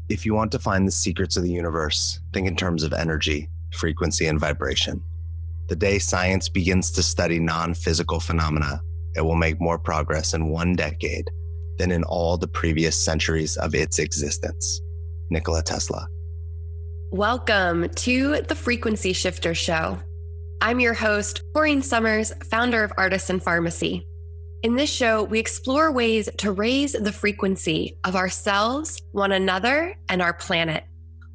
If you want to find the secrets of the universe, think in terms of energy, frequency, and vibration. The day science begins to study non-physical phenomena, it will make more progress in 1 decade than in all the previous centuries of its existence. Nikola Tesla. Welcome to the Frequency Shifter Show. I'm your host, Corene Summers, founder of Artisan Farmacy. In this show, we explore ways to raise the frequency of ourselves, one another, and our planet.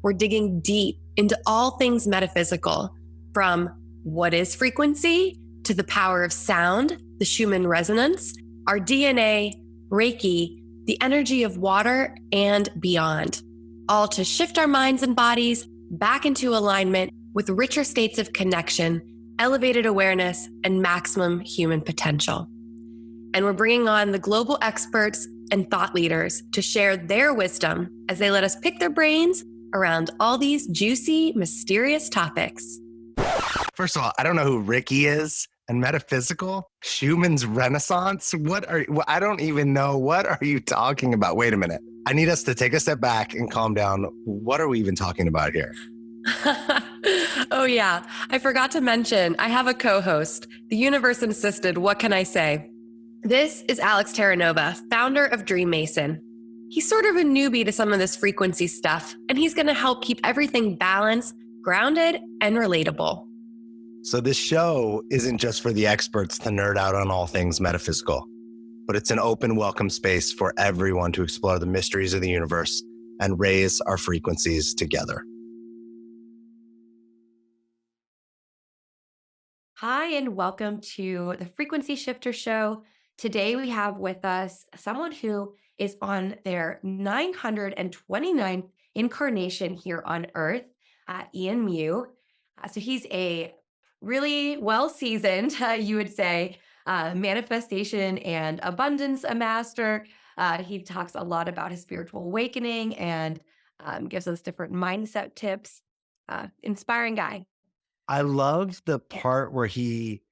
We're digging deep into all things metaphysical, from what is frequency to the power of sound, the Schumann resonance, our DNA, Reiki, the energy of water, and beyond. All to shift our minds and bodies back into alignment with richer states of connection, elevated awareness, and maximum human potential. And we're bringing on the global experts and thought leaders to share their wisdom as they let us pick their brains around all these juicy, mysterious topics. First of all, I don't know who Ricky is, and metaphysical, Schumann's Renaissance. I don't even know. What are you talking about? Wait a minute. I need us to take a step back and calm down. What are we even talking about here? Oh yeah, I forgot to mention, I have a co-host. The universe insisted, what can I say? This is Alex Terranova, founder of DreamMason. He's sort of a newbie to some of this frequency stuff, and he's going to help keep everything balanced, grounded, and relatable. So this show isn't just for the experts to nerd out on all things metaphysical, but it's an open, welcome space for everyone to explore the mysteries of the universe and raise our frequencies together. Hi, and welcome to the Frequency Shifter Show. Today we have with us someone who is on their 929th incarnation here on Earth, Tian Mu. So he's a really well-seasoned, you would say, manifestation and abundance master. He talks a lot about his spiritual awakening and gives us different mindset tips. Inspiring guy. I love the part where he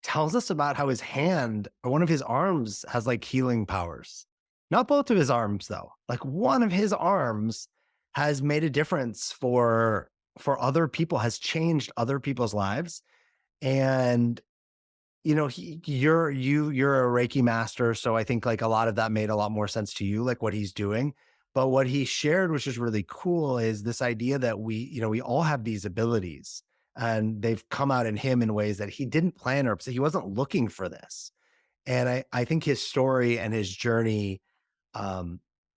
tells us about how his hand or one of his arms has like healing powers. Not both of his arms though. Like one of his arms has made a difference for other people, has changed other people's lives. And you know, you're a Reiki master, so I think like a lot of that made a lot more sense to you, like what he's doing. But what he shared, which is really cool, is this idea that we all have these abilities. And they've come out in him in ways that he didn't plan, or he wasn't looking for this. And I think his story and his journey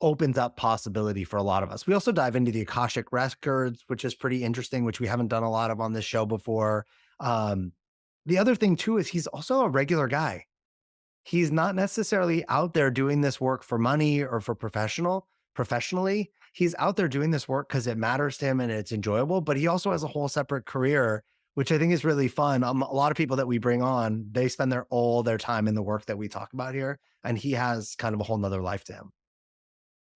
opens up possibility for a lot of us. We also dive into the Akashic records, which is pretty interesting, which we haven't done a lot of on this show before. The other thing too is he's also a regular guy. He's not necessarily out there doing this work for money or for professionally. He's out there doing this work because it matters to him and it's enjoyable, but he also has a whole separate career, which I think is really fun. A lot of people that we bring on, they spend all their time in the work that we talk about here, and he has kind of a whole nother life to him.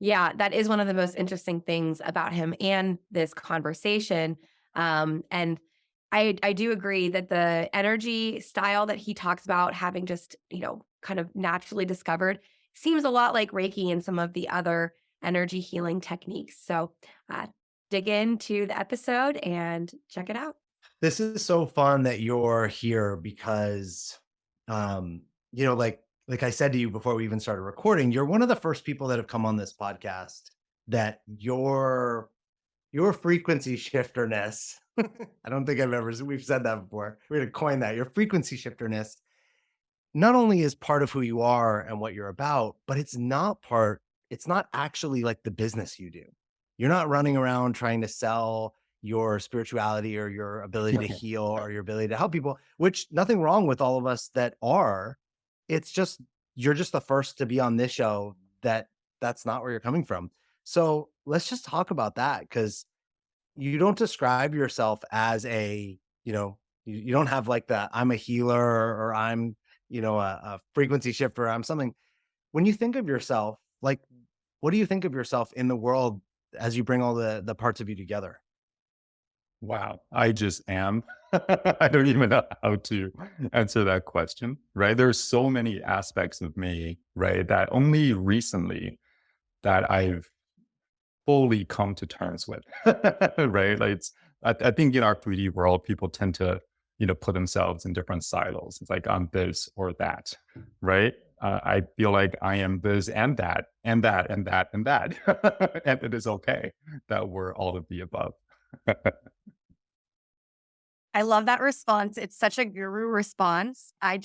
Yeah, that is one of the most interesting things about him and this conversation. And I do agree that the energy style that he talks about having just, kind of naturally discovered seems a lot like Reiki and some of the other energy healing techniques. So dig into the episode and check it out. This is so fun that you're here because, like I said to you before we even started recording, you're one of the first people that have come on this podcast that your frequency shifterness, I don't think we've said that before. We're going to coin that. Your frequency shifterness not only is part of who you are and what you're about, but it's not actually like the business you do. You're not running around trying to sell your spirituality or your ability to heal or your ability to help people, which nothing wrong with all of us that are. It's just, you're just the first to be on this show that's not where you're coming from. So let's just talk about that, because you don't describe yourself as you don't have like that, I'm a healer or I'm, a frequency shifter, I'm something. When you think of yourself, like, what do you think of yourself in the world as you bring all the parts of you together? Wow, I just am. I don't even know how to answer that question, right? There's so many aspects of me, right, that only recently that I've fully come to terms with, right? Like I think in our 3D world, people tend to, put themselves in different silos. It's like I'm this or that, right? I feel like I am this and that and that and that and that, and it is okay that we're all of the above. I love that response. It's such a guru response. I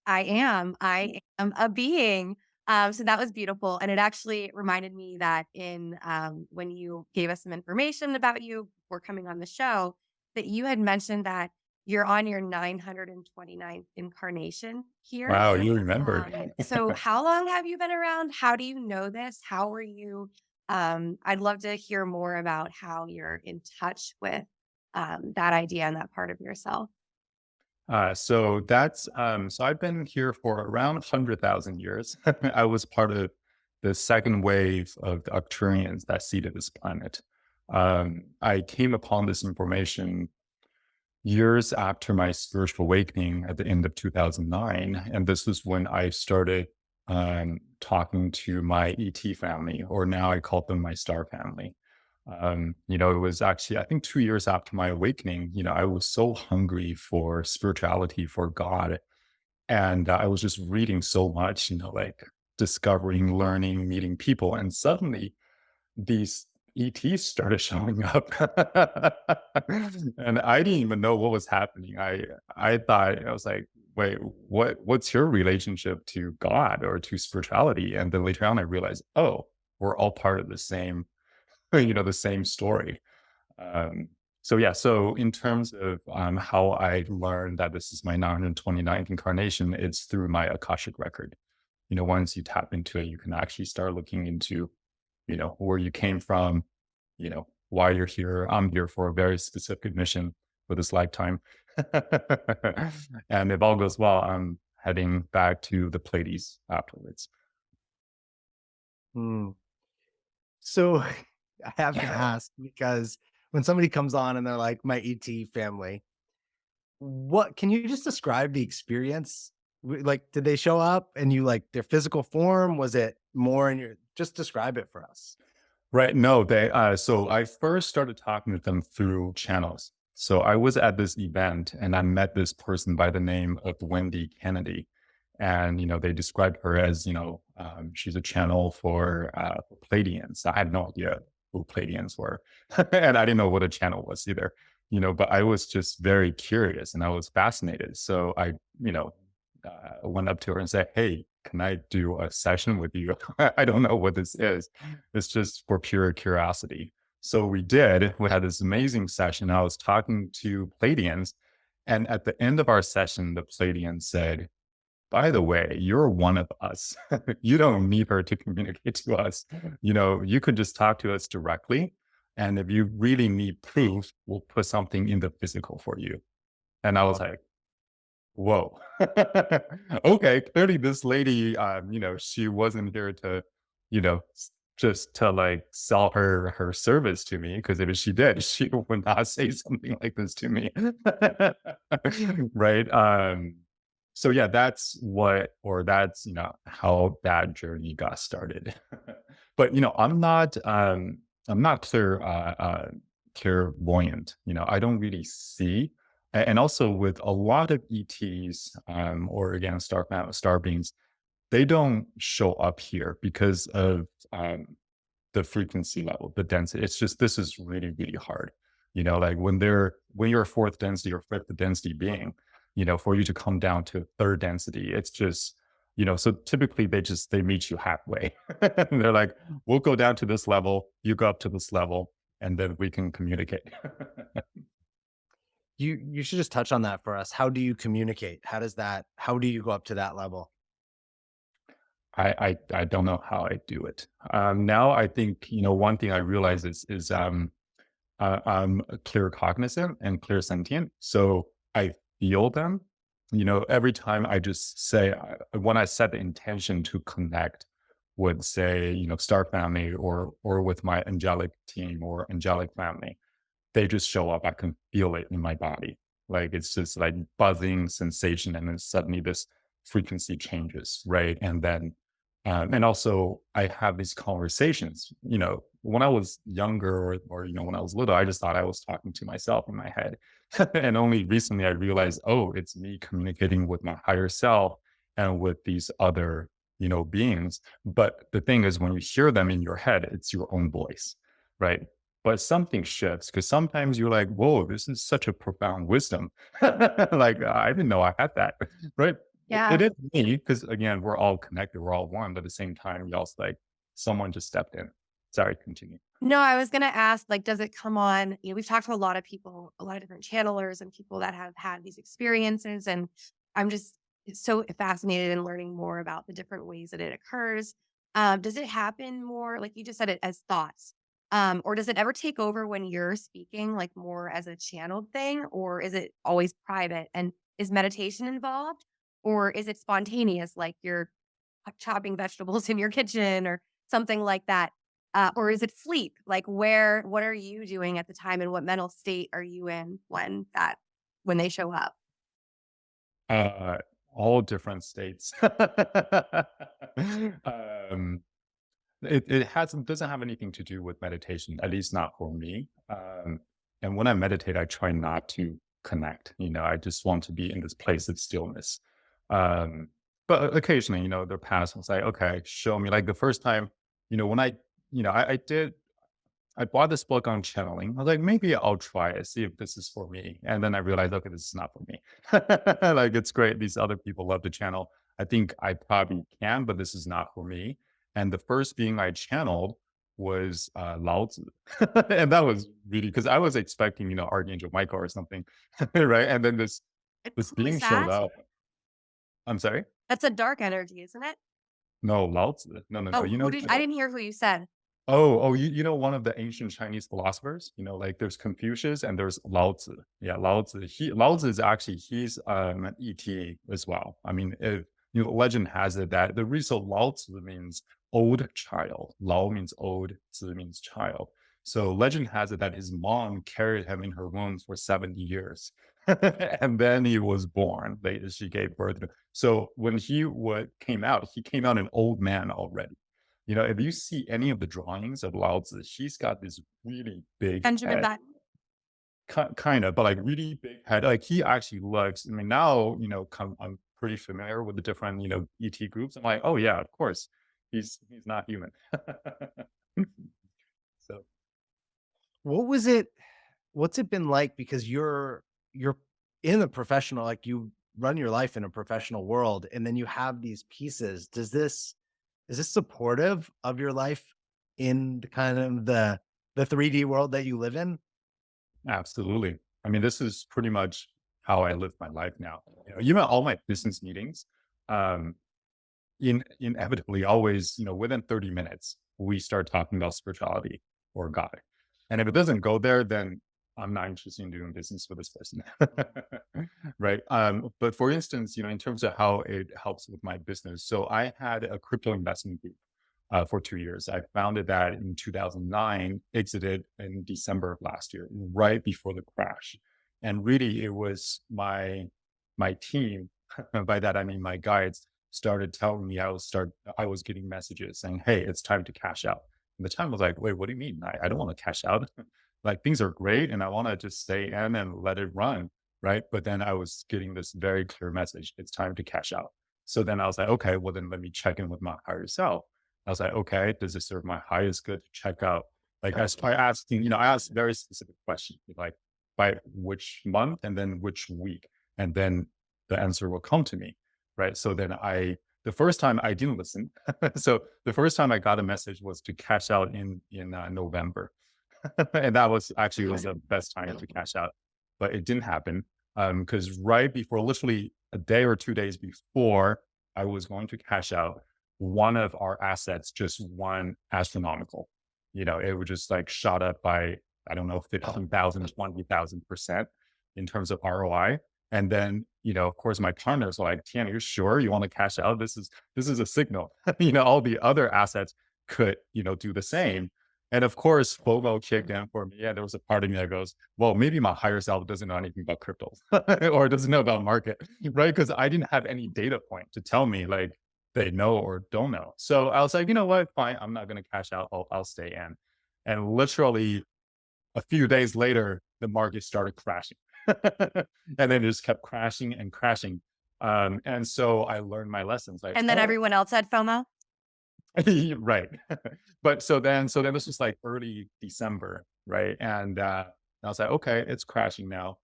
am a being. So that was beautiful. And it actually reminded me that when you gave us some information about you before coming on the show, that you had mentioned that you're on your 929th incarnation here. Wow, you remembered. So how long have you been around? How do you know this? How were you? I'd love to hear more about how you're in touch with that idea and that part of yourself. So I've been here for around 100,000 years. I was part of the second wave of the Arcturians that seeded this planet. I came upon this information years after my spiritual awakening at the end of 2009. And this was when I started talking to my ET family, or now I call them my star family. It was actually, I think 2 years after my awakening, I was so hungry for spirituality, for God. And I was just reading so much, like discovering, learning, meeting people. And suddenly these ETs started showing up. And I didn't even know what was happening. I thought, I was like, wait, what's your relationship to God or to spirituality? And then later on, I realized, oh, we're all part of the same the same story. So in terms of how I learned that this is my 929th incarnation, it's through my Akashic record. Once you tap into it, you can actually start looking into, where you came from, why you're here. I'm here for a very specific mission for this lifetime. And if all goes well, I'm heading back to the Pleiades afterwards. Hmm. So I have to ask, because when somebody comes on and they're like, my ET family, what can you just describe the experience? Like, did they show up and you like their physical form? Was it more in your, just describe it for us. Right. No, so I first started talking to them through channels. So I was at this event and I met this person by the name of Wendy Kennedy. And, they described her as, she's a channel for Pleiadians. I had no idea who Pleiadians were. And I didn't know what a channel was either, but I was just very curious and I was fascinated. So I, went up to her and said, hey, can I do a session with you? I don't know what this is. It's just for pure curiosity. So we did. We had this amazing session. I was talking to Pleiadians. And at the end of our session, the Pleiadian said, by the way, you're one of us. You don't need her to communicate to us. You could just talk to us directly. And if you really need proof, we'll put something in the physical for you. And I was like, whoa. Okay, clearly this lady, she wasn't here to, just to like sell her service to me. Because if she did, she would not say something like this to me. Right. So yeah, that's how that journey got started. But I'm not clairvoyant. I don't really see. And also with a lot of ETs, or again, star beings, they don't show up here because of the frequency level, the density. It's just, this is really, really hard. Like when you're a fourth density or fifth density being, for you to come down to third density, it's just, so typically they meet you halfway. And they're like, we'll go down to this level, you go up to this level, and then we can communicate. You should just touch on that for us. How do you communicate? How do you go up to that level? I don't know how I do it. Now I think, one thing I realize is I'm clear cognizant and clear sentient. So I feel them, every time I just say, when I set the intention to connect with, say, star family or with my angelic team or angelic family, they just show up. I can feel it in my body. Like it's just like buzzing sensation. And then suddenly this frequency changes. Right. And then, and also I have these conversations, when I was younger or when I was little, I just thought I was talking to myself in my head. And only recently I realized, oh, it's me communicating with my higher self and with these other, beings. But the thing is, when you hear them in your head, it's your own voice, right? But something shifts because sometimes you're like, whoa, this is such a profound wisdom. Like, I didn't know I had that, right? It Yeah. is me because, again, we're all connected, we're all one. But at the same time, we also like someone just stepped in. Sorry, continue. No, I was gonna ask, like, does it come on? We've talked to a lot of people, a lot of different channelers and people that have had these experiences, and I'm just so fascinated in learning more about the different ways that it occurs. Does it happen more, like you just said it, as thoughts? Or does it ever take over when you're speaking, like more as a channeled thing, or is it always private? And is meditation involved, or is it spontaneous, like you're chopping vegetables in your kitchen or something like that? Or is it sleep? Like what are you doing at the time and what mental state are you in when they show up? Uh, all different states. um, it doesn't have anything to do with meditation, at least not for me. And when I meditate, I try not to connect. I just want to be in this place of stillness. Um, but occasionally, the past was like, okay, show me. Like the first time, when I did I bought this book on channeling. I was like, maybe I'll try it, see if this is for me. And then I realized, okay, this is not for me. Like, it's great. These other people love to channel. I think I probably can, but this is not for me. And the first being I channeled was Lao Tzu. And that was really because I was expecting, Archangel Michael or something. Right. And then this Who is being showed that? up. I'm sorry. That's a dark energy, isn't it? No, Lao Tzu. No, no, no. Oh, I didn't hear who you said. You know one of the ancient Chinese philosophers? Like there's Confucius and there's Lao Tzu. Yeah, Lao Tzu. Lao Tzu is actually he's an ET as well. I mean, legend has it that the reason Lao Tzu means old child. Lao means old, Tzu means child. So legend has it that his mom carried him in her womb for 70 years. And then he was born. She gave birth to him. So when came out, he came out an old man already. If you see any of the drawings of Lao Tzu, she's got this really big Benjamin head, kind of, but like really big head. Like he actually looks. I mean, now I'm pretty familiar with the different ET groups. I'm like, oh yeah, of course, he's not human. So What was it? What's it been like? Because you're in a professional, like you run your life in a professional world, and then you have these pieces. Is this supportive of your life in the kind of the 3D world that you live in? absolutely. I mean, this is pretty much how I live my life now. Even all my business meetings, um, inevitably always, within 30 minutes, we start talking about spirituality or God. And if it doesn't go there, then I'm not interested in doing business with this person. Right. But for instance, in terms of how it helps with my business. So I had a crypto investment group for 2 years. I founded that in 2009, exited in December of last year, right before the crash. And really it was my team, by that I mean my guides, started telling me I was getting messages saying, hey, it's time to cash out. And the time was like, wait, what do you mean? I don't want to cash out. Like things are great and I want to just stay in and let it run. Right. But then I was getting this very clear message. It's time to cash out. So then I was like, okay, well then let me check in with my higher self. I was like, okay, does it serve my highest good to check out? Like I asked very specific questions, like by which month and then which week. And then the answer will come to me. Right. So then the first time I didn't listen. So the first time I got a message was to cash out in November. And that was the best time to cash out, but it didn't happen. Because right before, literally a day or 2 days before I was going to cash out, one of our assets just won astronomical. It was just like shot up by, I don't know, 15,000, 20,000% in terms of ROI. And then, of course, my partners were like, Tian, you're sure you want to cash out? This is a signal. All the other assets could, do the same. And of course, FOMO kicked in for me. Yeah, there was a part of me that goes, well, maybe my higher self doesn't know anything about cryptos or doesn't know about market, right? Because I didn't have any data point to tell me like they know or don't know. So I was like, you know what? Fine, I'm not going to cash out. I'll stay in. And literally a few days later, the market started crashing. And then it just kept crashing and crashing. And so I learned my lessons. Like, And then oh, everyone else had FOMO? right. But so then this was like early December, right? And I was like, okay, it's crashing now.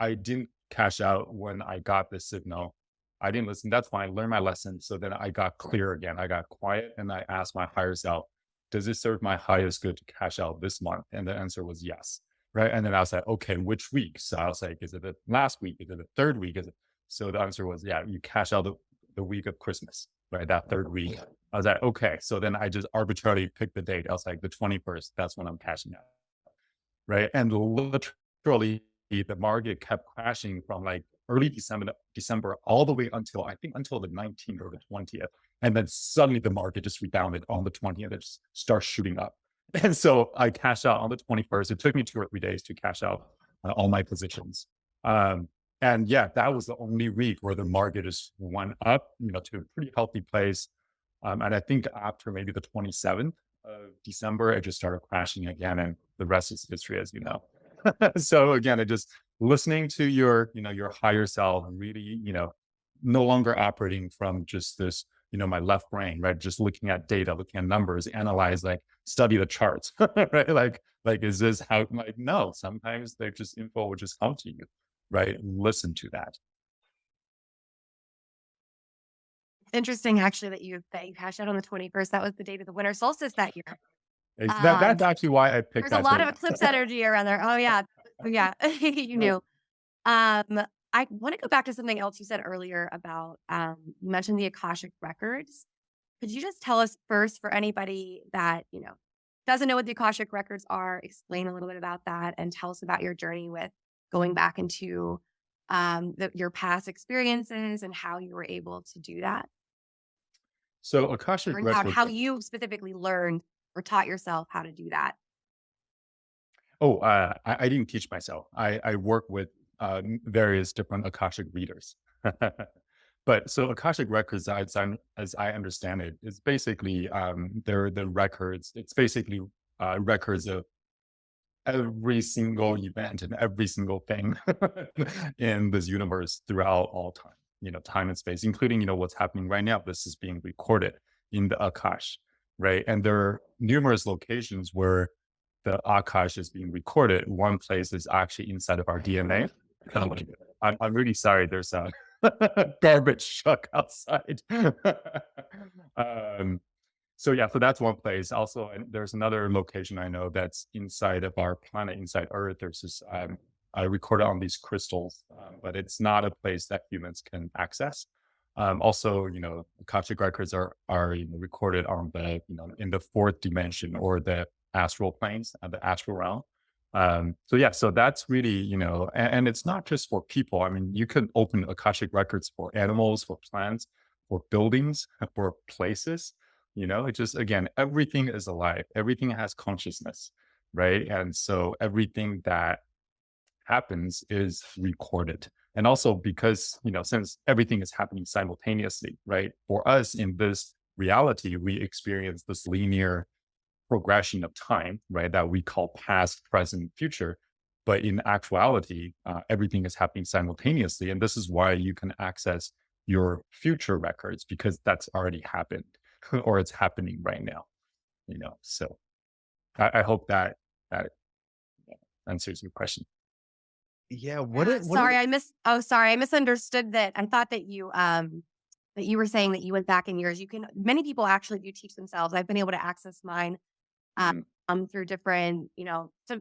I didn't cash out when I got this signal. I didn't listen. That's fine. I learned my lesson. So then I got clear again. I got quiet and I asked my higher self, does it serve my highest good to cash out this month? And the answer was yes. Right. And then I was like, okay, which week? So I was like, is it the last week? Is it the third week? Is it? So the answer was, yeah, you cash out the week of Christmas, right? That third week. I was like, okay. So then I just arbitrarily picked the date. I was like, the 21st, that's when I'm cashing out. Right. And literally the market kept crashing from like early December all the way until until the 19th or the 20th. And then suddenly the market just rebounded on the 20th. It just starts shooting up. And so I cashed out on the 21st. It took me 2 or 3 days to cash out all my positions. And yeah, that was the only week where the market just went up, to a pretty healthy place. And I think after maybe the 27th of December, it just started crashing again. And the rest is history, as you know. So again, it just listening to your higher self and really, no longer operating from just this, my left brain, right? Just looking at data, looking at numbers, analyze, like study the charts, right? Like, is this how, like, no, sometimes they just info will just come to you, right? Listen to that. Interesting, actually, that you cashed out on the 21st. That was the date of the winter solstice that year. That's actually why I picked There's a that lot date. of eclipse energy around there. Oh yeah, yeah, you knew. I want to go back to something else you said earlier about you mentioned the Akashic records. Could you just tell us first, for anybody that doesn't know what the Akashic records are, explain a little bit about that and tell us about your journey with going back into your past experiences and how you were able to do that, So Akashic and records. how you specifically learned or taught yourself how to do that. Oh, I didn't teach myself. I work with various different Akashic readers. But so Akashic records, as I understand it, is basically they're the records. It's basically records of every single event and every single thing in this universe throughout all time, time and space, including, what's happening right now. This is being recorded in the Akash, right? And there are numerous locations where the Akash is being recorded. One place is actually inside of our DNA. I'm really sorry. There's a garbage truck outside. So that's one place. Also, and there's another location I know that's inside of our planet, inside Earth. There's this, I recorded on these crystals, but it's not a place that humans can access. Also, Akashic records are recorded on the, in the fourth dimension or the astral planes, the astral realm. So that's really, and it's not just for people. I mean, you can open Akashic records for animals, for plants, for buildings, for places. It just, again, everything is alive. Everything has consciousness, right? And so everything that happens is recorded. And also because, since everything is happening simultaneously, right? For us in this reality, we experience this linear progression of time, right? That we call past, present, future. But in actuality, everything is happening simultaneously. And this is why you can access your future records, because that's already happened or it's happening right now, So I hope that answers your question. Yeah. Sorry, I misunderstood that. I thought that you were saying that you went back in years. Many people actually do teach themselves. I've been able to access mine through different,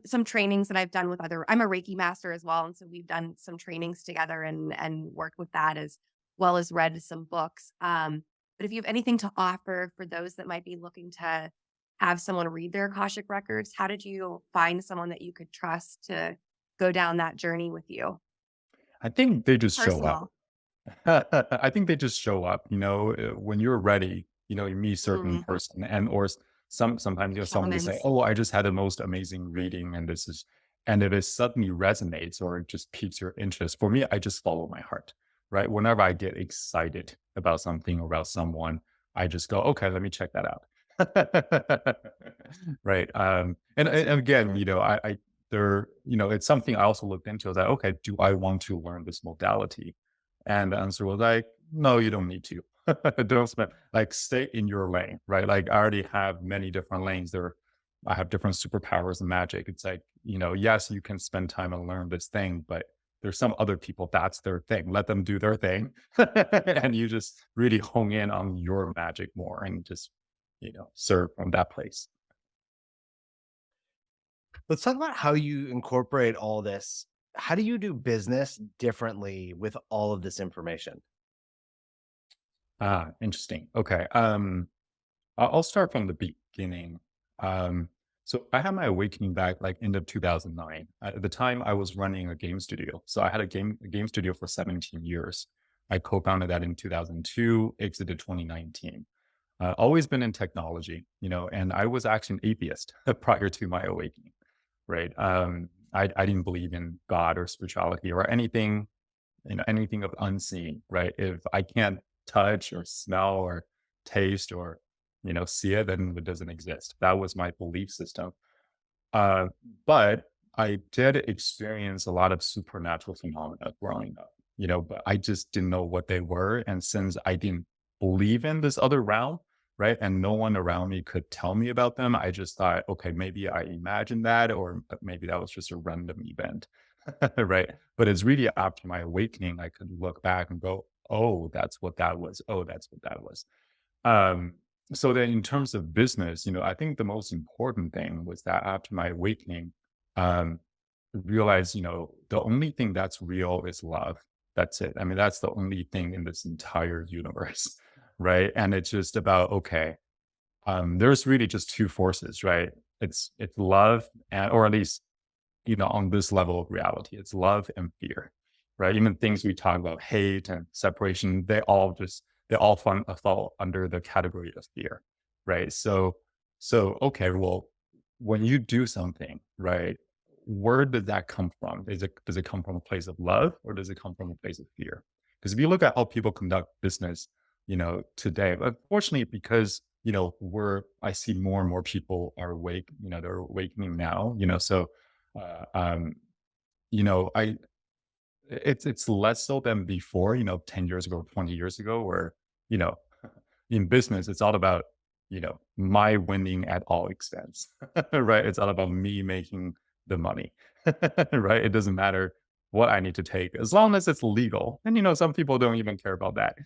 some trainings that I've done with I'm a Reiki master as well. And so we've done some trainings together and worked with that, as well as read some books. But if you have anything to offer for those that might be looking to have someone read their Akashic records, how did you find someone that you could trust to go down that journey with you? I think they just show Personal. up. I think they just show up, when you're ready, you meet a certain person, and or sometimes someone will say, Shamans. oh, I just had the most amazing reading, and and if it suddenly resonates or it just piques your interest, for me, I just follow my heart, right? Whenever I get excited about something or about someone, I just go, okay, let me check that out. Right. And again, I there, it's something I also looked into. I was like, okay, do I want to learn this modality? And the answer was like, no, you don't need to. Don't spend, like, stay in your lane, right? Like, I already have many different lanes. I have different superpowers and magic. It's like, yes, you can spend time and learn this thing, but there's some other people that's their thing. Let them do their thing. And you just really hone in on your magic more and just, serve from that place. Let's talk about how you incorporate all this. How do you do business differently with all of this information? Ah, interesting. Okay. I'll start from the beginning. Um, so I had my awakening back like end of 2009. At the time, I was running a game studio. So I had a game studio for 17 years. I co-founded that in 2002, exited 2019. Always been in technology, and I was actually an atheist prior to my awakening, right? I didn't believe in God or spirituality or anything, anything of unseen, right? If I can't touch or smell or taste or, see it, then it doesn't exist. That was my belief system. Uh, but I did experience a lot of supernatural phenomena growing up, but I just didn't know what they were. And since I didn't believe in this other realm, right, and no one around me could tell me about them, I just thought, okay, maybe I imagined that, or maybe that was just a random event, right? But it's really after my awakening, I could look back and go, oh, that's what that was. Oh, that's what that was. Um, so then in terms of business, I think the most important thing was that after my awakening, um, realize, the only thing that's real is love. That's it. I mean, that's the only thing in this entire universe, right? And it's just about, okay, there's really just two forces, right? It's love and, or at least, on this level of reality, it's love and fear, right? Even things we talk about, hate and separation, fall under the category of fear, right? So okay, well, when you do something, right, where did that come from? Does it come from a place of love or does it come from a place of fear? Because if you look at how people conduct business, today, unfortunately, because I see more and more people are awake, they're awakening now, so uh, um, I it's less so than before, 10 years ago, 20 years ago, where, you know, in business, it's all about, my winning at all expense, right? It's all about me making the money, right? It doesn't matter what I need to take as long as it's legal. And, some people don't even care about that.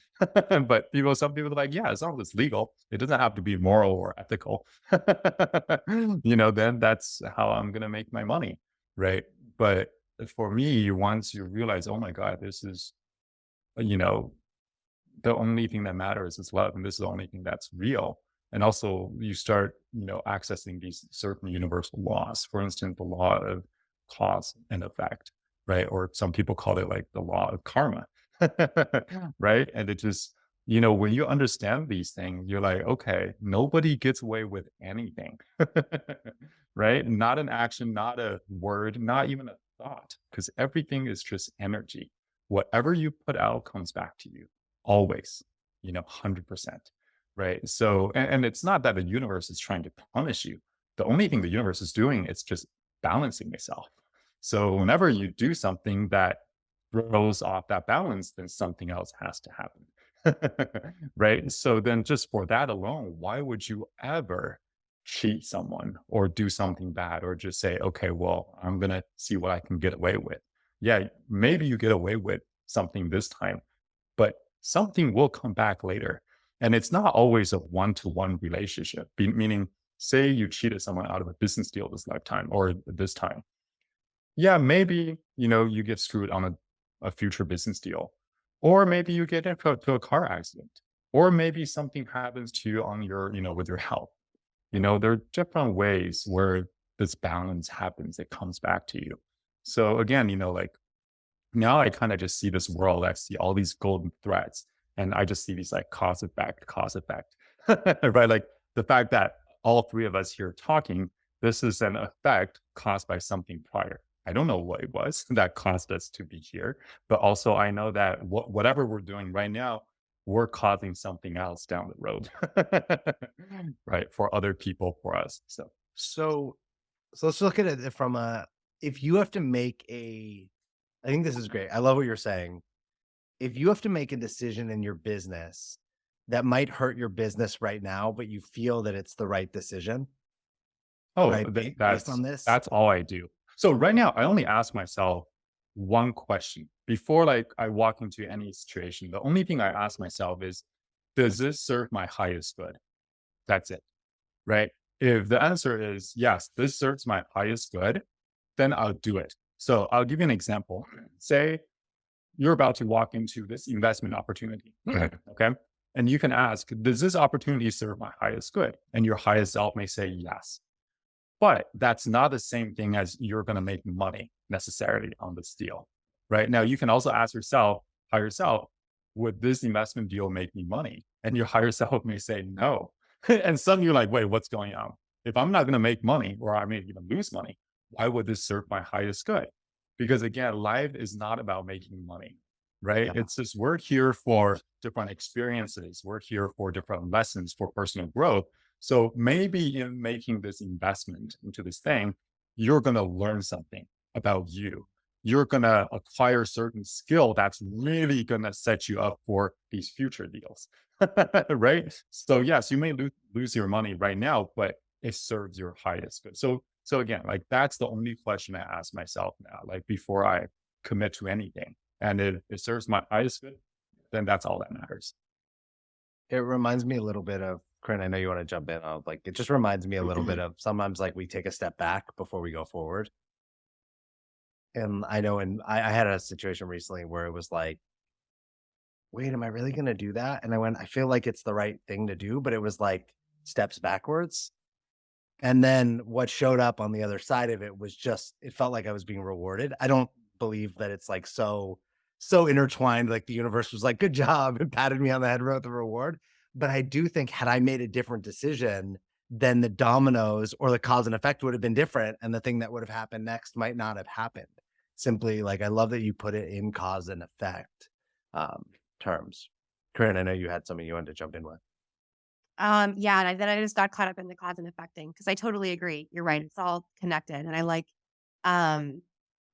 But some people are like, yeah, as long as it's legal, it doesn't have to be moral or ethical. Then that's how I'm going to make my money, right? But for me, once you realize, oh my God, this is, you know, the only thing that matters is love, and this is the only thing that's real. And also you start, accessing these certain universal laws. For instance, the law of cause and effect, right? Or some people call it like the law of karma, right? And it just, when you understand these things, you're like, okay, nobody gets away with anything, right? Not an action, not a word, not even a thought, because everything is just energy. Whatever you put out comes back to you always, 100%. Right. So, and it's not that the universe is trying to punish you. The only thing the universe is doing is just balancing itself. So whenever you do something that throws off that balance, then something else has to happen. Right. So then just for that alone, why would you ever cheat someone or do something bad or just say, okay, well, I'm going to see what I can get away with. Yeah, maybe you get away with something this time, but something will come back later. And it's not always a one-to-one relationship, meaning, say you cheated someone out of a business deal this lifetime or this time. Yeah, maybe, you get screwed on a future business deal. Or maybe you get into a car accident. Or maybe something happens to you on your, with your health. There are different ways where this balance happens. It comes back to you. So again, like now I kind of just see this world. I see all these golden threads. And I just see these like cause effect, right? Like the fact that all three of us here talking, this is an effect caused by something prior. I don't know what it was that caused us to be here, but also I know that whatever we're doing right now, we're causing something else down the road, right? For other people, for us. So So, so let's look at it from if you have to make I think this is great. I love what you're saying. If you have to make a decision in your business that might hurt your business right now, but you feel that it's the right decision, oh, right? Based on this. that's all I do. So right now, I only ask myself one question before like I walk into any situation. The only thing I ask myself is, does this serve my highest good? That's it, right? If the answer is yes, this serves my highest good, then I'll do it. So I'll give you an example. Say you're about to walk into this investment opportunity, okay? And you can ask, does this opportunity serve my highest good? And your highest self may say yes. But that's not the same thing as you're going to make money necessarily on this deal, right? Now, you can also ask yourself, higher self, would this investment deal make me money? And your higher self may say no. And some you're like, wait, what's going on? If I'm not going to make money or I may even lose money, why would this serve my highest good? Because again, life is not about making money, right? Yeah. It's just we're here for different experiences. We're here for different lessons, for personal growth. So maybe in making this investment into this thing, you're going to learn something about you. You're going to acquire certain skill that's really going to set you up for these future deals, right? So yes, you may lose your money right now, but it serves your highest good. So again, like that's the only question I ask myself now, like before I commit to anything. And if it serves my highest good, then that's all that matters. It reminds me a little bit of Corinne. I know you want to jump in. It just reminds me a little bit of sometimes like we take a step back before we go forward. And I know, and I had a situation recently where it was like, wait, am I really going to do that? And I feel like it's the right thing to do, but it was like steps backwards. And then what showed up on the other side of it was just, it felt like I was being rewarded. I don't believe that it's like so intertwined. Like the universe was like, good job, and patted me on the head, wrote the reward. But I do think had I made a different decision, then the dominoes or the cause and effect would have been different. And the thing that would have happened next might not have happened. Simply like, I love that you put it in cause and effect terms. Corinne, I know you had something you wanted to jump in with. Yeah, and then I just got caught up in the cause and effecting because I totally agree. You're right. It's all connected. And I like, well,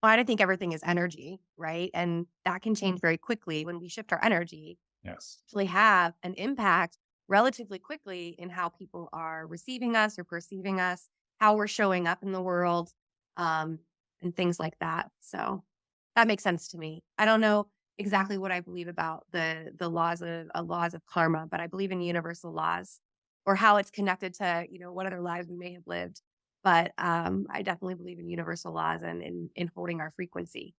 I don't think everything is energy, right? And that can change very quickly when we shift our energy. Yes. Actually have an impact relatively quickly in how people are receiving us or perceiving us, how we're showing up in the world, and things like that. So that makes sense to me. I don't know exactly what I believe about the laws of karma, but I believe in universal laws or how it's connected to, what other lives we may have lived. But I definitely believe in universal laws and in holding our frequency.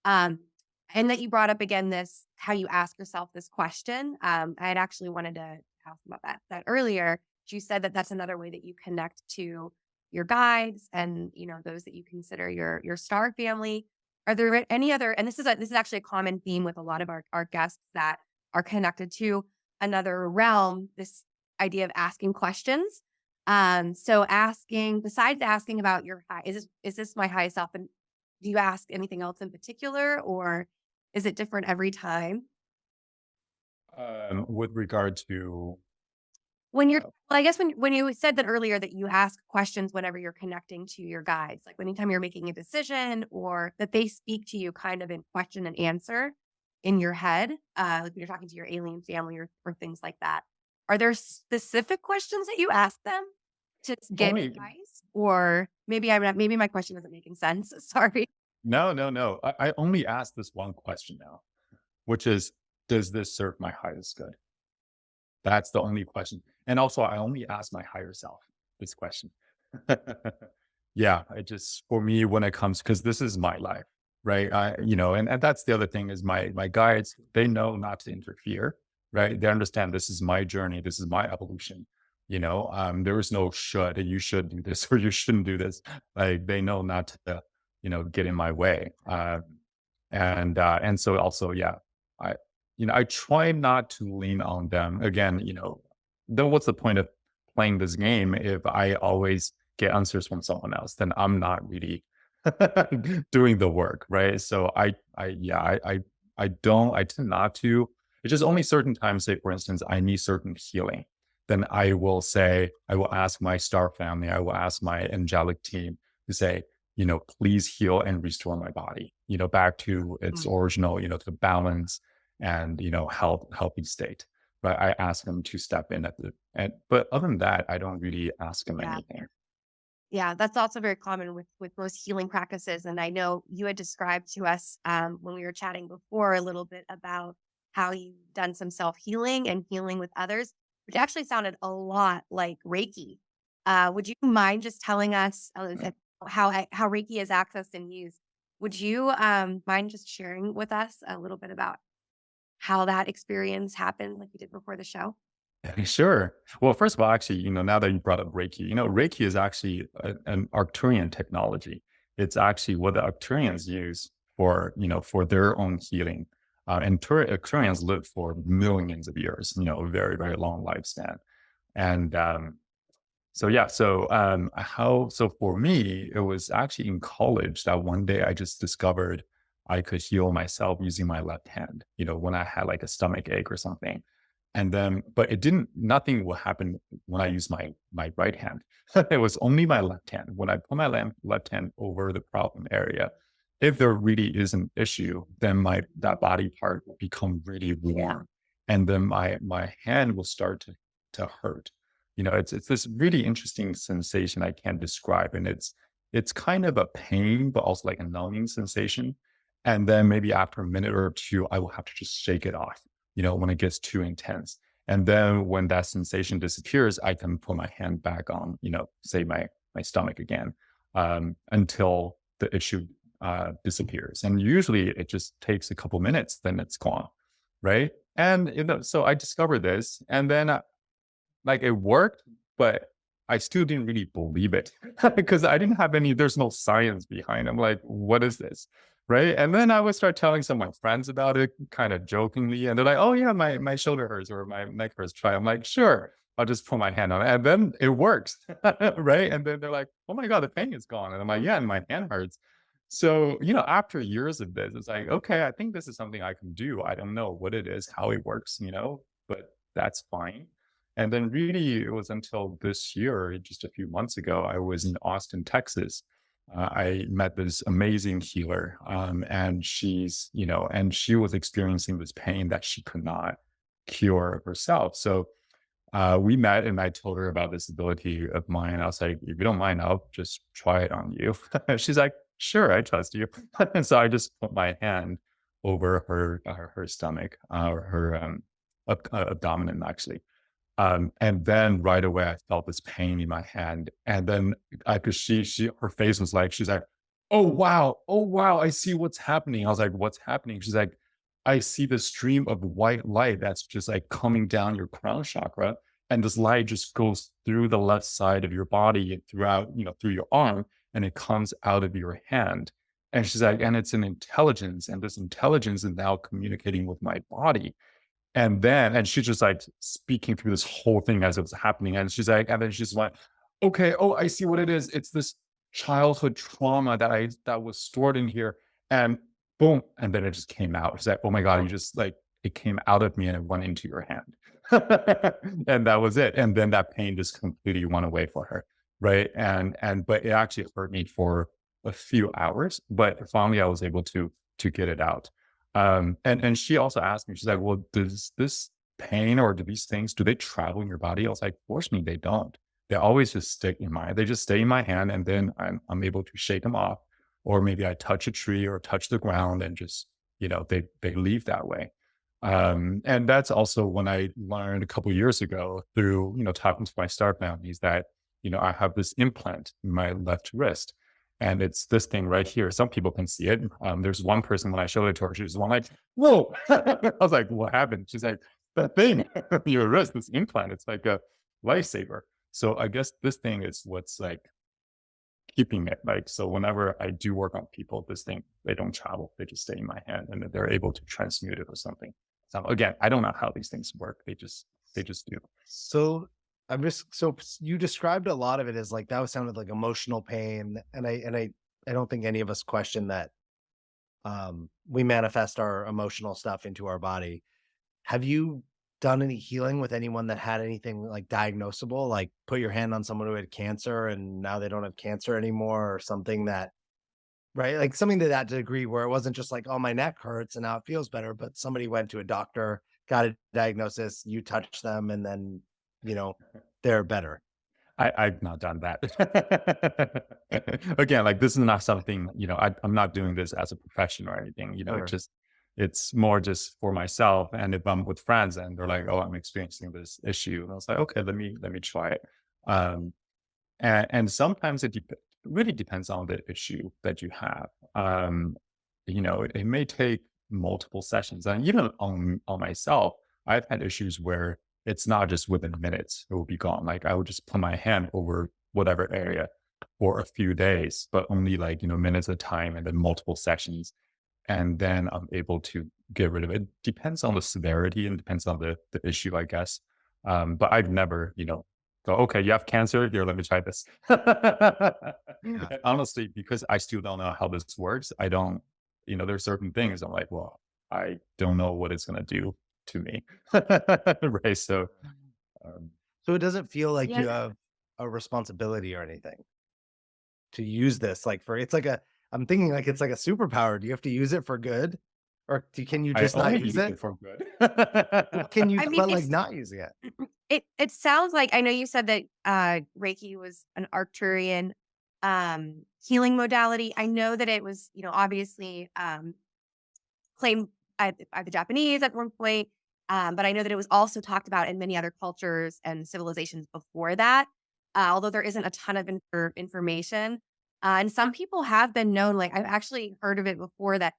And that you brought up again this how you ask yourself this question. I had actually wanted to ask about that earlier. You said that that's another way that you connect to your guides and those that you consider your star family. Are there any other? And this is actually a common theme with a lot of our guests that are connected to another realm. This idea of asking questions. So besides asking about your high, is this my highest self? And do you ask anything else in particular, or is it different every time? With regard to When you're, well, I guess when you said that earlier that you ask questions whenever you're connecting to your guides, like anytime you're making a decision or that they speak to you kind of in question and answer in your head, like when you're talking to your alien family or things like that. Are there specific questions that you ask them to get only advice? Or maybe my question isn't making sense. Sorry. no. I only ask this one question now, which is, does this serve my highest good? That's the only question. And also, I only ask my higher self this question. Yeah, for me, when it comes, because this is my life, right? And that's the other thing is my guides, they know not to interfere, right? They understand this is my journey. This is my evolution. There is no should, you should do this or you shouldn't do this. Like they know not to, get in my way. And so also, yeah, I try not to lean on them. Again, then what's the point of playing this game if I always get answers from someone else? Then I'm not really doing the work, right? So I tend not to. It's just only certain times, say for instance, I need certain healing. then I will ask my star family, I will ask my angelic team to say, please heal and restore my body, back to its Mm. original, to balance and, healthy state. But I ask them to step in but other than that, I don't really ask them Yeah. anything. Yeah, that's also very common with most healing practices. And I know you had described to us when we were chatting before a little bit about how you've done some self healing and healing with others, which actually sounded a lot like Reiki. Would you mind just telling us how Reiki is accessed and used? Would you mind just sharing with us a little bit about how that experience happened, like you did before the show? Yeah, sure. Well, first of all, actually, now that you brought up Reiki, Reiki is actually an Arcturian technology. It's actually what the Arcturians use for their own healing. And Arcturians live for millions of years, a very, very long lifespan. And so yeah, so for me, it was actually in college that one day I just discovered I could heal myself using my left hand, when I had like a stomach ache or something. And then, but nothing will happen when I use my right hand. It was only my left hand. When I put my left hand over the problem area, if there really is an issue, then that body part will become really warm. And then my hand will start to hurt. It's this really interesting sensation I can't describe. And it's kind of a pain, but also like a numbing sensation. And then maybe after a minute or two, I will have to just shake it off, when it gets too intense. And then when that sensation disappears, I can put my hand back on, say my stomach again, until the issue disappears. And usually it just takes a couple minutes, then it's gone. Right. And, so I discovered this, and then like it worked, but I still didn't really believe it because I didn't have there's no science behind it. I'm like, what is this? Right. And then I would start telling some of my friends about it kind of jokingly. And they're like, oh yeah, my shoulder hurts or my neck hurts. Try. I'm like, sure, I'll just put my hand on it. And then it works. Right. And then they're like, oh my God, the pain is gone. And I'm like, yeah, and my hand hurts. So, after years of this, it's like, okay, I think this is something I can do. I don't know what it is, how it works, but that's fine. And then really it was until this year, just a few months ago, I was in Austin, Texas. I met this amazing healer, and and she was experiencing this pain that she could not cure herself. So we met, and I told her about this ability of mine. I was like, if you don't mind, I'll just try it on you. She's like, sure, I trust you. And so I just put my hand over her stomach, or her abdomen, actually. And then right away I felt this pain in my hand. And then cause her face was like, she's like, oh wow, I see what's happening. I was like, what's happening? She's like, I see the stream of white light that's just like coming down your crown chakra. And this light just goes through the left side of your body and throughout, through your arm, and it comes out of your hand. And she's like, and it's an intelligence, and this intelligence is now communicating with my body. And she's just like speaking through this whole thing as it was happening. And she's like, and then she's like, okay, oh, I see what it is. It's this childhood trauma that was stored in here. And boom. And then it just came out. She's like, oh my God, you just like, it came out of me and it went into your hand. And that was it. And then that pain just completely went away for her. Right. But it actually hurt me for a few hours, but finally I was able to get it out. And she also asked me, she's like, well, does this pain or do these things, do they travel in your body? I was like, fortunately, they don't. They always just they just stay in my hand, and then I'm able to shake them off. Or maybe I touch a tree or touch the ground and just, they leave that way. And that's also when I learned a couple of years ago through, talking to my star families that, I have this implant in my left wrist. And it's this thing right here. Some people can see it. There's one person, when I showed it to her, she was one like, whoa. I was like, what happened? She's like, that thing, your wrist, this implant, it's like a lifesaver. So I guess this thing is what's like keeping it. Like, so whenever I do work on people, this thing, they don't travel. They just stay in my hand, and they're able to transmute it or something. So again, I don't know how these things work. They just do. So so you described a lot of it as like, that sounded like emotional pain. And I don't think any of us question that we manifest our emotional stuff into our body. Have you done any healing with anyone that had anything like diagnosable, like put your hand on someone who had cancer and now they don't have cancer anymore, or something that, right? Like something to that degree where it wasn't just like, oh, my neck hurts and now it feels better, but somebody went to a doctor, got a diagnosis, you touched them, and then, you know, they're better. I've not done that. Again, like this is not something, I'm not doing this as a profession or anything, Sure. it's more just for myself. And if I'm with friends and they're like, oh, I'm experiencing this issue. And I was like, okay, let me try it. Um, and sometimes really depends on the issue that you have. It may take multiple sessions. And even on myself, I've had issues where it's not just within minutes, it will be gone. Like I would just put my hand over whatever area for a few days, but only like, minutes at a time and then multiple sessions. And then I'm able to get rid of it. Depends on the severity and depends on the issue, I guess. But I've never, go, okay, you have cancer. Here, let me try this. Yeah. And honestly, because I still don't know how this works, I don't, there's certain things I'm like, well, I don't know what it's going to do to me. Right. So, um, So it doesn't feel like Yeah. you have a responsibility or anything to use this. Like for it's like a I'm thinking like it's like a superpower. Do you have to use it for good? Or can you I just not only use use it? it for good. Can you I mean, but like it's not using it? it sounds like I know you said that Reiki was an Arcturian healing modality. I know that it was, obviously claimed by the Japanese at one point. But I know that it was also talked about in many other cultures and civilizations before that, although there isn't a ton of information. And some people have been known, like I've actually heard of it before, that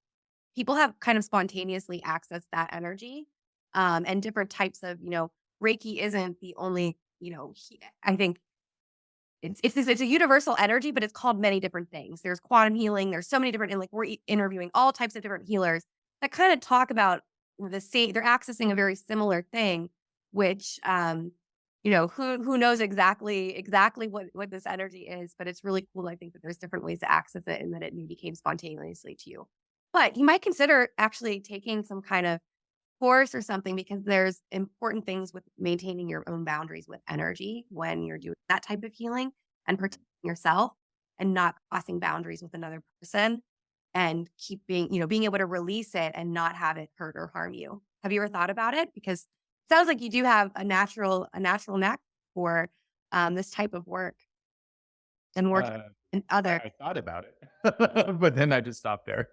people have kind of spontaneously accessed that energy. And different types of, Reiki isn't the only, I think it's a universal energy, but it's called many different things. There's quantum healing. There's so many different, and like we're interviewing all types of different healers that kind of talk about the same. They're accessing a very similar thing, which, who knows exactly what this energy is, but it's really cool. I think that there's different ways to access it, and that it maybe came spontaneously to you. But you might consider actually taking some kind of course or something, because there's important things with maintaining your own boundaries with energy when you're doing that type of healing and protecting yourself and not crossing boundaries with another person and keeping, being able to release it and not have it hurt or harm you. Have you ever thought about it? Because it sounds like you do have a natural knack for this type of work and working uh, in I, other. I thought about it, but then I just stopped there.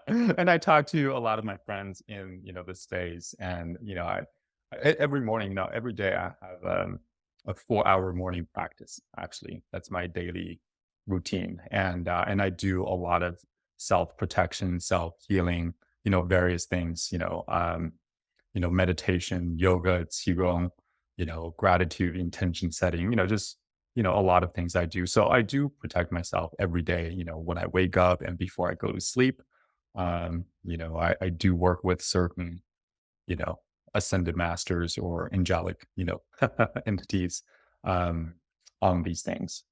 And I talked to a lot of my friends in, the States, and every morning, no, every day I have a 4-hour morning practice. Actually, that's my daily routine, and I do a lot of self protection, self healing, various things, meditation, yoga, qigong, gratitude, intention setting, just, a lot of things I do. So I do protect myself every day, when I wake up and before I go to sleep. I do work with certain, you know, ascended masters or angelic, entities, um, on these things.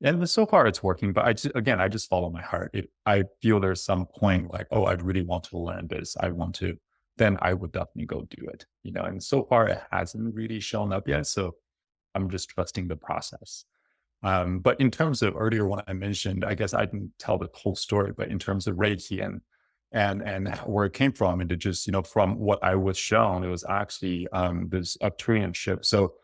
And so far it's working, but I just follow my heart. If I feel there's some point like, oh, I really want to learn this, I want to, then I would definitely go do it, and so far it hasn't really shown up yet. So I'm just trusting the process. But in terms of earlier when I mentioned, I guess I didn't tell the whole story, but in terms of Reiki and where it came from, and it just, from what I was shown, it was actually this Arcturian ship. So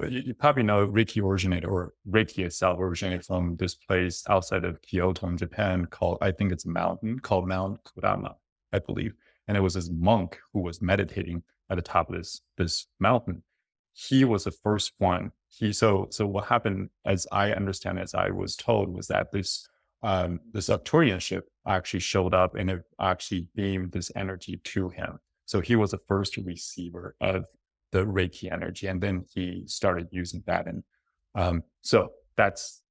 you probably know Reiki originated, or Reiki itself originated from this place outside of Kyoto in Japan called, I think it's a mountain called Mount Kurama, I believe. And it was this monk who was meditating at the top of this mountain. He was the first one. So what happened, as I understand, as I was told, was that this Arcturian ship actually showed up and it actually beamed this energy to him. So he was the first receiver of the Reiki energy, and then he started using that. And so that's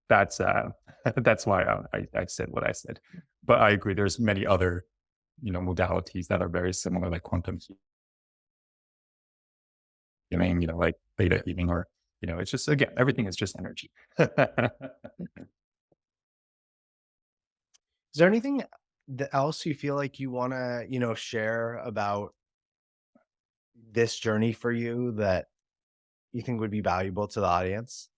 that's why I said what I said. But I agree, there's many other modalities that are very similar, like quantum healing, like theta healing, or it's just, again, everything is just energy. Is there anything else you feel like you want to, share about this journey for you that you think would be valuable to the audience?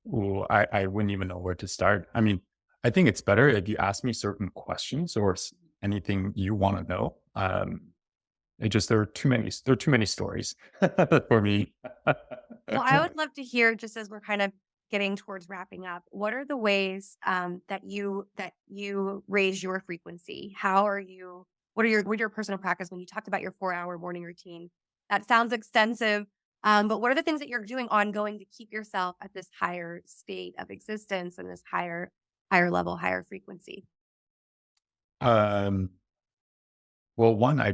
Ooh, I wouldn't even know where to start. I mean, I think it's better if you ask me certain questions or anything you want to know. It just there are too many stories for me. Well, I would love to hear, just as we're kind of getting towards wrapping up, what are the ways that you raise your frequency? How are you? What are your personal practice when you talked about your 4 hour morning routine? That sounds extensive, but what are the things that you're doing ongoing to keep yourself at this higher state of existence and this higher level, higher frequency? um, well, one, I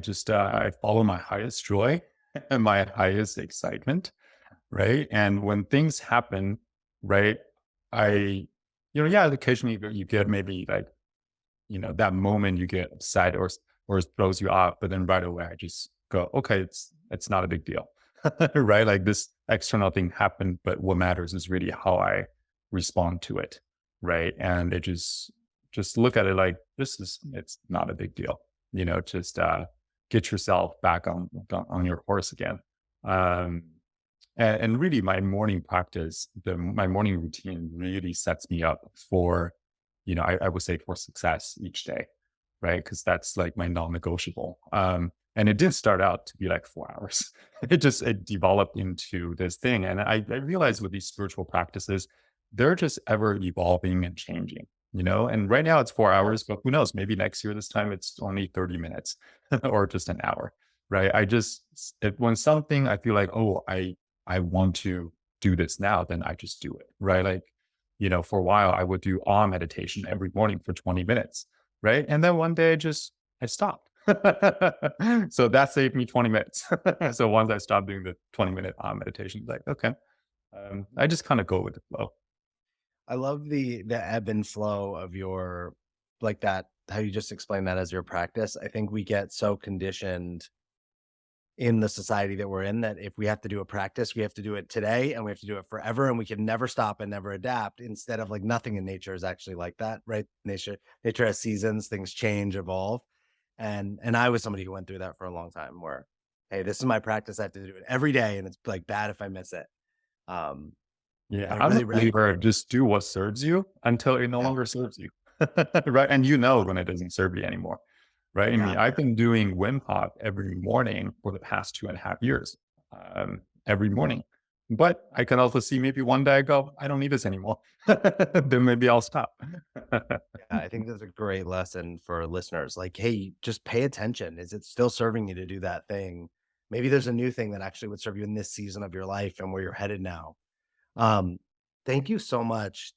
follow my highest joy and my highest excitement, right? And when things happen, right, I, yeah, occasionally you get maybe like, that moment you get upset or it throws you off, but then right away I just go, okay, it's not a big deal, right? Like this external thing happened, but what matters is really how I respond to it, right? And it just look at it like it's not a big deal, just get yourself back on your horse again. Um, and really, my morning practice, my morning routine really sets me up for, I would say for success each day, right? Because that's like my non-negotiable. And it did start out to be like 4 hours. It developed into this thing. And I realized with these spiritual practices, they're just ever evolving and changing, And right now it's 4 hours, but who knows? Maybe next year, this time it's only 30 minutes or just an hour, right? When something I feel like, oh, I want to do this now, then I just do it, right? Like, for a while I would do awe meditation every morning for 20 minutes, right? And then one day I stopped. So that saved me 20 minutes. So once I stopped doing the 20-minute awe meditation, like, okay, I just kind of go with the flow. I love the ebb and flow of your like that, how you just explained that as your practice. I think we get so conditioned in the society that we're in that if we have to do a practice, we have to do it today and we have to do it forever and we can never stop and never adapt, instead of like nothing in nature is actually like that, right? Nature has seasons, things change, evolve. And I was somebody who went through that for a long time where, hey, this is my practice. I have to do it every day and it's like bad if I miss it. Um Yeah, and it I'm a really believer. Just do what serves you until it no yeah, longer serves you, right? And when it doesn't serve you anymore, right? I yeah. mean, I've been doing Wim Hof every morning for the past 2.5 years, every morning. But I can also see maybe one day I go, I don't need this anymore. Then maybe I'll stop. Yeah, I think that's a great lesson for listeners. Like, hey, just pay attention. Is it still serving you to do that thing? Maybe there's a new thing that actually would serve you in this season of your life and where you're headed now. Um, Thank you so much.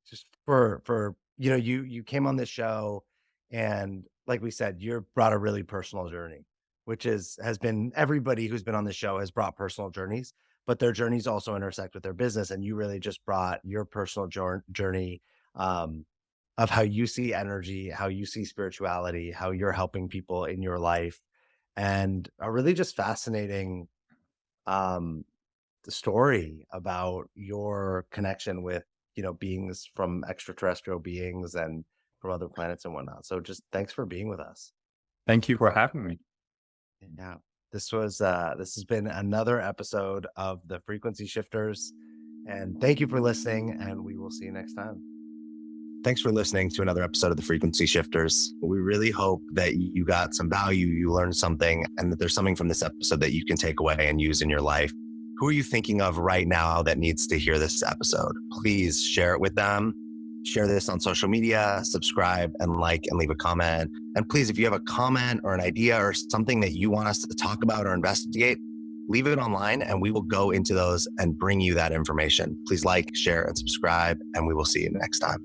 Just for you came on this show and like we said, you brought a really personal journey, which has been everybody who's been on the show has brought personal journeys, but their journeys also intersect with their business. And you really just brought your personal journey um, of how you see energy, how you see spirituality, how you're helping people in your life, and a really just fascinating um, the story about your connection with, beings from extraterrestrial beings and from other planets and whatnot. So just thanks for being with us. Thank you for having me. Yeah. This has been another episode of the Frequency Shifters. And thank you for listening, and we will see you next time. Thanks for listening to another episode of the Frequency Shifters. We really hope that you got some value, you learned something, and that there's something from this episode that you can take away and use in your life. Who are you thinking of right now that needs to hear this episode? Please share it with them. Share this on social media, subscribe and like and leave a comment. And please, if you have a comment or an idea or something that you want us to talk about or investigate, leave it online and we will go into those and bring you that information. Please like, share, and subscribe, and we will see you next time.